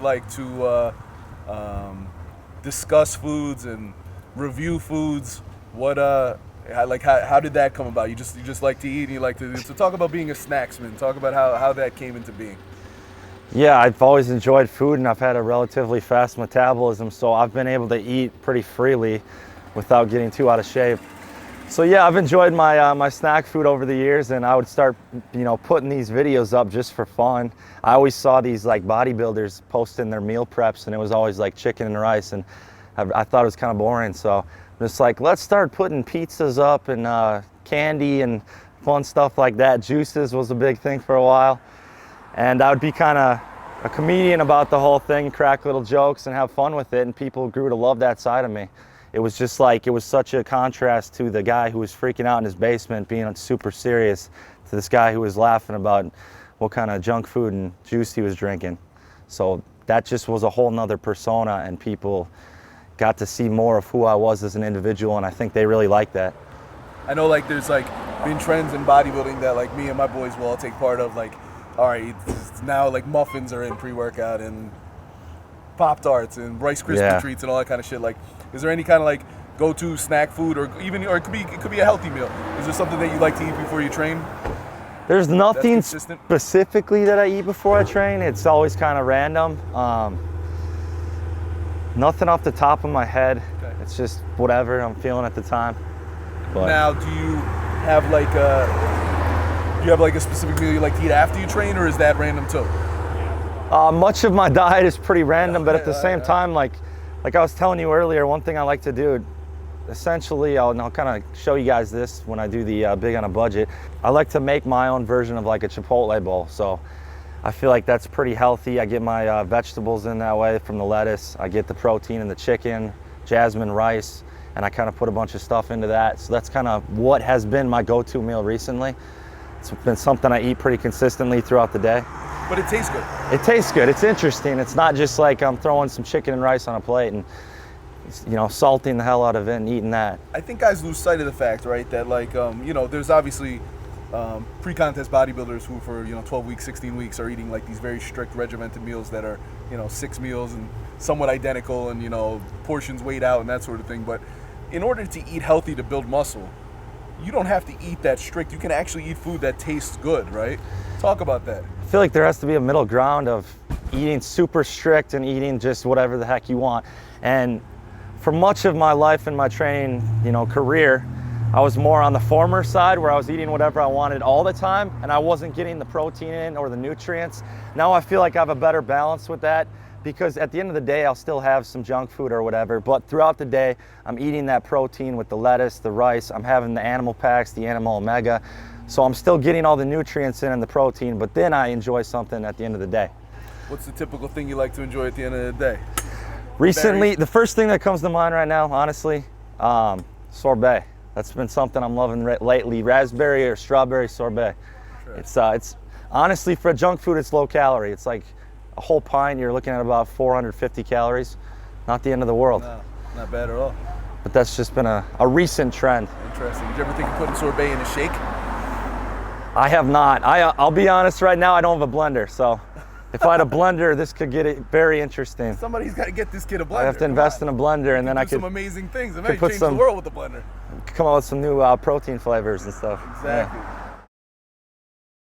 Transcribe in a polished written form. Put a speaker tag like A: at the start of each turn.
A: you like to discuss foods and review foods. What how did that come about? You just like to eat and you like to. So talk about being a snacksman. Talk about how that came into being.
B: Yeah, I've always enjoyed food and I've had a relatively fast metabolism, so I've been able to eat pretty freely without getting too out of shape. So yeah, I've enjoyed my my snack food over the years, and I would start, putting these videos up just for fun. I always saw these like bodybuilders posting their meal preps, and it was always like chicken and rice, and I thought it was kind of boring. So just like, let's start putting pizzas up and candy and fun stuff like that. Juices was a big thing for a while, and I would be kind of a comedian about the whole thing, crack little jokes and have fun with it, and people grew to love that side of me. It was just like, it was such a contrast to the guy who was freaking out in his basement being super serious to this guy who was laughing about what kind of junk food and juice he was drinking. So that just was a whole nother persona, and people got to see more of who I was as an individual, and I think they really liked that.
A: I know like there's like been trends in bodybuilding that like me and my boys will all take part of, like, all right, it's now like muffins are in pre-workout and Pop-Tarts and Rice Krispie treats and all that kind of shit. Like, is there any kind of like go-to snack food, or it could be a healthy meal? Is there something that you like to eat before you train?
B: There's nothing specifically that I eat before I train. It's always kind of random. Nothing off the top of my head. Okay. It's just whatever I'm feeling at the time. But
A: now, do you have like a specific meal you like to eat after you train, or is that random too?
B: Much of my diet is pretty random, but at the same time, like I was telling you earlier, one thing I like to do, essentially, I'll kind of show you guys this when I do the Big on a Budget. I like to make my own version of like a Chipotle bowl. So I feel like that's pretty healthy. I get my vegetables in that way from the lettuce. I get the protein in the chicken, jasmine rice, and I kind of put a bunch of stuff into that. So that's kind of what has been my go-to meal recently. It's been something I eat pretty consistently throughout the day.
A: But it tastes good.
B: It tastes good. It's interesting. It's not just like I'm throwing some chicken and rice on a plate and, salting the hell out of it and eating that.
A: I think guys lose sight of the fact, right, that like, there's obviously pre-contest bodybuilders who for, 12 weeks, 16 weeks are eating like these very strict regimented meals that are, 6 meals and somewhat identical and, portions weighed out and that sort of thing. But in order to eat healthy to build muscle, you don't have to eat that strict. You can actually eat food that tastes good, right? Talk about that.
B: I feel like there has to be a middle ground of eating super strict and eating just whatever the heck you want. And for much of my life and my training, career, I was more on the former side where I was eating whatever I wanted all the time and I wasn't getting the protein in or the nutrients. Now I feel like I have a better balance with that, because at the end of the day, I'll still have some junk food or whatever, but throughout the day, I'm eating that protein with the lettuce, the rice, I'm having the animal packs, the animal omega. So I'm still getting all the nutrients in and the protein, but then I enjoy something at the end of the day.
A: What's the typical thing you like to enjoy at the end of the day?
B: Recently, the first thing that comes to mind right now, honestly, sorbet. That's been something I'm loving lately, raspberry or strawberry sorbet. Sure. It's honestly, for junk food, it's low calorie. It's like a whole pint, you're looking at about 450 calories. Not the end of the world.
A: No, not bad at all.
B: But that's just been a recent trend.
A: Interesting. Did you ever think of putting sorbet in a shake?
B: I have not. I'll be honest, right now I don't have a blender, so if I had a blender, this could get it very interesting.
A: Somebody's got to get this kid a blender.
B: I have to invest in a blender, and then I could
A: do some amazing things. I mean, change the world with the blender.
B: Come out with some new protein flavors and stuff.
A: Exactly. Yeah.